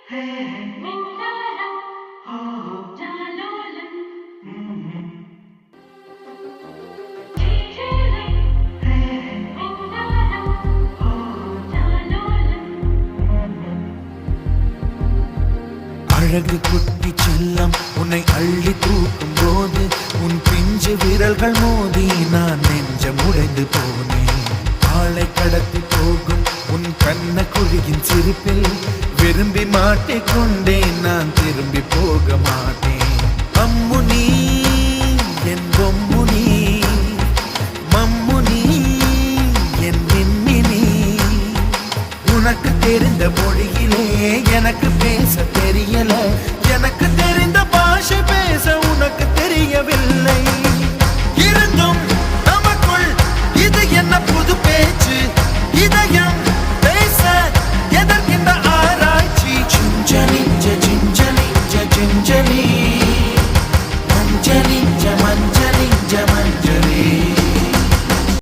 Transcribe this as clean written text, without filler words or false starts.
அழகு குட்டி செல்லம் உன்னை அள்ளி தூக்கும் போது உன் பிஞ்சு விரல்கள் மோதி நான் நெஞ்சம் உடைந்து போனேன். ஆளை கடத்தி போகும் உன் கண்ண குழியின் சிரிப்பில் விரும்பி மாட்டிக்கொண்டேன். நான் திரும்பி போக மாட்டேன். அம்முனி என் பொம்முனி, மம்முனி என் மின்மினி. உனக்கு தெரிந்த மொழியிலே எனக்கு பேச தெரியல. எனக்கு தெரிந்த பாஷை பேச உனக்கு தெரியவில்லை. இருந்தும் நமக்குள் இது என்ன புது பேச்சு? இதயம் பேச எதற்கின்ற ஆராய்ச்சி? Gingelly gingelly gingelly